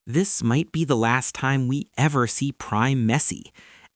This might be the last time we ever see Prime Messi.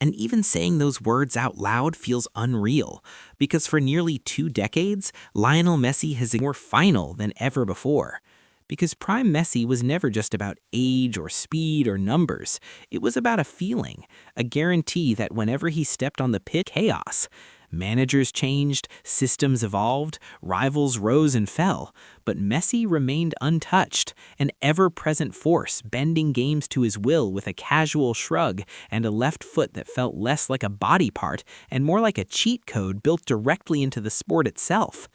And even saying those words out loud feels unreal, because for nearly 2 decades, Lionel Messi has been more final than ever before. Because Prime Messi was never just about age or speed or numbers. It was about a feeling, a guarantee that whenever he stepped on the pitch, chaos. Managers changed, systems evolved, rivals rose and fell, but Messi remained untouched, an ever-present force bending games to his will with a casual shrug and a left foot that felt less like a body part and more like a cheat code built directly into the sport itself.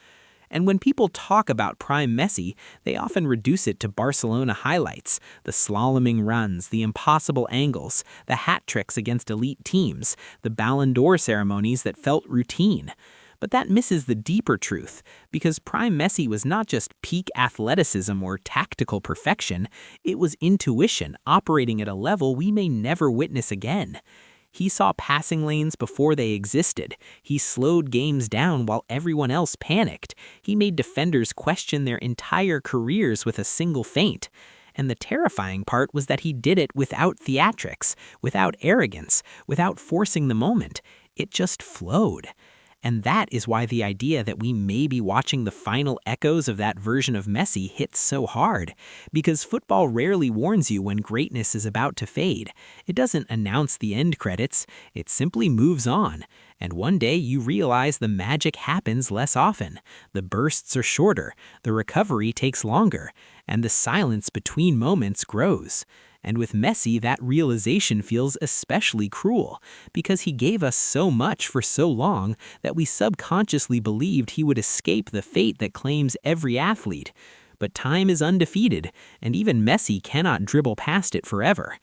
And when people talk about Prime Messi, they often reduce it to Barcelona highlights, the slaloming runs, the impossible angles, the hat tricks against elite teams, the Ballon d'Or ceremonies that felt routine. But that misses the deeper truth, because Prime Messi was not just peak athleticism or tactical perfection, it was intuition operating at a level we may never witness again. He saw passing lanes before they existed. He slowed games down while everyone else panicked. He made defenders question their entire careers with a single feint. And the terrifying part was that he did it without theatrics, without arrogance, without forcing the moment. It just flowed. And that is why the idea that we may be watching the final echoes of that version of Messi hits so hard. Because football rarely warns you when greatness is about to fade. It doesn't announce the end credits, it simply moves on. And one day you realize the magic happens less often. The bursts are shorter, the recovery takes longer, and the silence between moments grows. And with Messi, that realization feels especially cruel, because he gave us so much for so long that we subconsciously believed he would escape the fate that claims every athlete. But time is undefeated, and even Messi cannot dribble past it forever.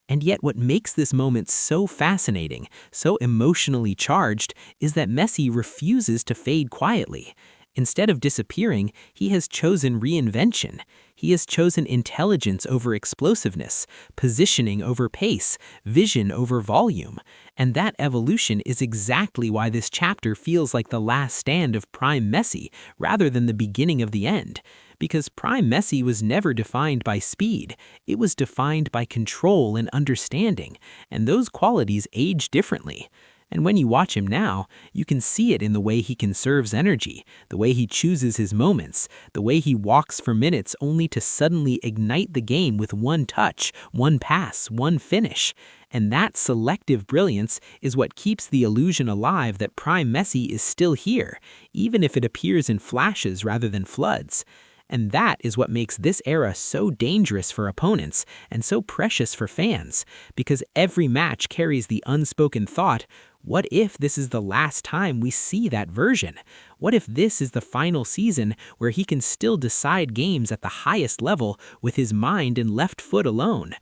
And yet what makes this moment so fascinating, so emotionally charged, is that Messi refuses to fade quietly. Instead of disappearing, he has chosen reinvention. He has chosen intelligence over explosiveness, positioning over pace, vision over volume. And that evolution is exactly why this chapter feels like the last stand of Prime Messi rather than the beginning of the end. Because Prime Messi was never defined by speed, it was defined by control and understanding, and those qualities age differently. And when you watch him now, you can see it in the way he conserves energy, the way he chooses his moments, the way he walks for minutes only to suddenly ignite the game with one touch, one pass, one finish. And that selective brilliance is what keeps the illusion alive that Prime Messi is still here, even if it appears in flashes rather than floods. And that is what makes this era so dangerous for opponents and so precious for fans, because every match carries the unspoken thought, what if this is the last time we see that version? What if this is the final season where he can still decide games at the highest level with his mind and left foot alone?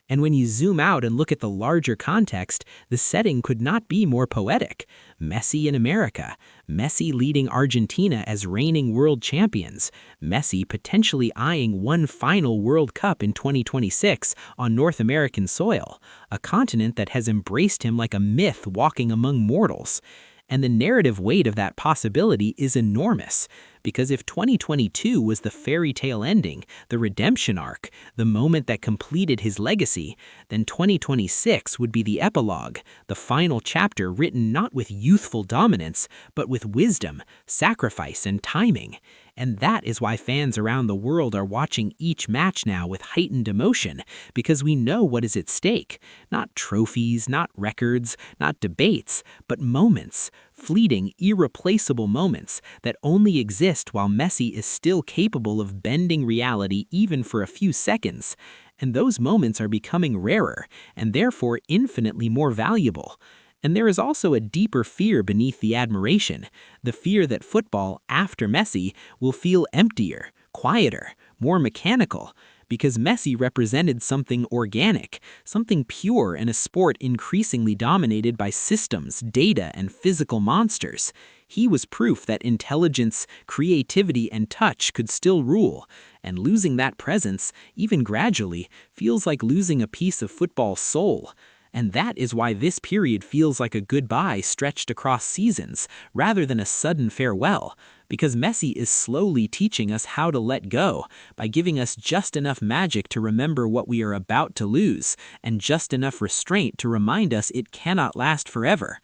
And when you zoom out and look at the larger context, the setting could not be more poetic. Messi in America, Messi leading Argentina as reigning world champions, Messi potentially eyeing one final World Cup in 2026 on North American soil, a continent that has embraced him like a myth walking among mortals. And the narrative weight of that possibility is enormous, because if 2022 was the fairy tale ending, the redemption arc, the moment that completed his legacy, then 2026 would be the epilogue, the final chapter written not with youthful dominance, but with wisdom, sacrifice, and timing. And that is why fans around the world are watching each match now with heightened emotion, because we know what is at stake. Not trophies, not records, not debates, but moments, fleeting, irreplaceable moments that only exist while Messi is still capable of bending reality even for a few seconds. And those moments are becoming rarer, and therefore infinitely more valuable. And there is also a deeper fear beneath the admiration, the fear that football, after Messi, will feel emptier, quieter, more mechanical, because Messi represented something organic, something pure in a sport increasingly dominated by systems, data, and physical monsters. He was proof that intelligence, creativity, and touch could still rule, and losing that presence, even gradually, feels like losing a piece of football's soul. And that is why this period feels like a goodbye stretched across seasons, rather than a sudden farewell, Because Messi is slowly teaching us how to let go by giving us just enough magic to remember what we are about to lose, and just enough restraint to remind us it cannot last forever.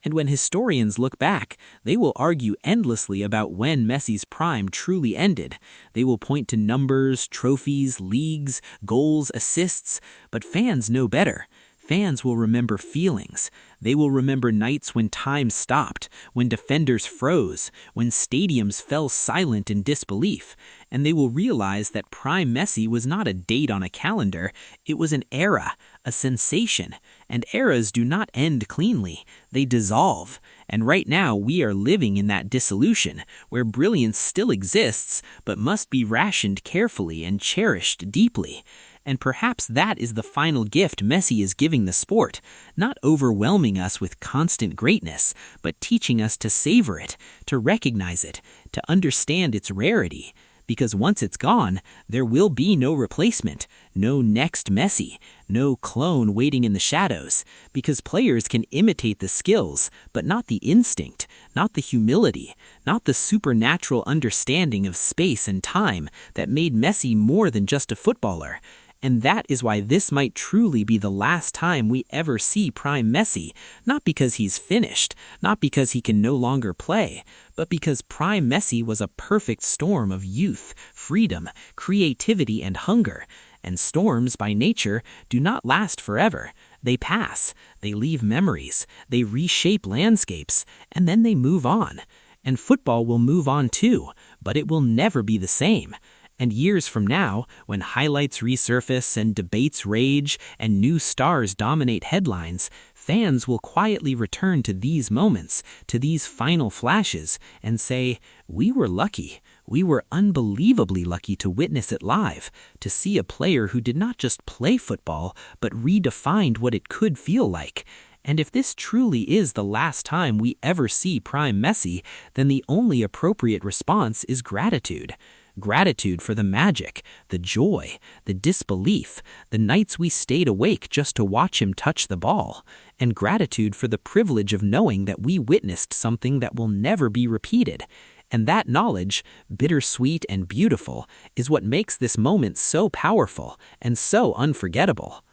And when historians look back, they will argue endlessly about when Messi's prime truly ended. They will point to numbers, trophies, leagues, goals, assists, but fans know better. Fans will remember feelings. They will remember nights when time stopped, when defenders froze, when stadiums fell silent in disbelief. And they will realize that Prime Messi was not a date on a calendar, it was an era, a sensation. And eras do not end cleanly, they dissolve. And right now we are living in that dissolution, where brilliance still exists, but must be rationed carefully and cherished deeply. And perhaps that is the final gift Messi is giving the sport, not overwhelming us with constant greatness, but teaching us to savor it, to recognize it, to understand its rarity. Because once it's gone, there will be no replacement, no next Messi, no clone waiting in the shadows, because players can imitate the skills, but not the instinct, not the humility, not the supernatural understanding of space and time that made Messi more than just a footballer. And that is why this might truly be the last time we ever see Prime Messi, not because he's finished, not because he can no longer play, but because Prime Messi was a perfect storm of youth, freedom, creativity, and hunger. And storms, by nature, do not last forever. They pass, they leave memories, they reshape landscapes, and then they move on. And football will move on too, but it will never be the same. And years from now, when highlights resurface and debates rage and new stars dominate headlines, fans will quietly return to these moments, to these final flashes, and say, "We were lucky. We were unbelievably lucky to witness it live, to see a player who did not just play football, but redefined what it could feel like." And if this truly is the last time we ever see Prime Messi, then the only appropriate response is gratitude. Gratitude for the magic, the joy, the disbelief, the nights we stayed awake just to watch him touch the ball, and gratitude for the privilege of knowing that we witnessed something that will never be repeated. And that knowledge, bittersweet and beautiful, is what makes this moment so powerful and so unforgettable.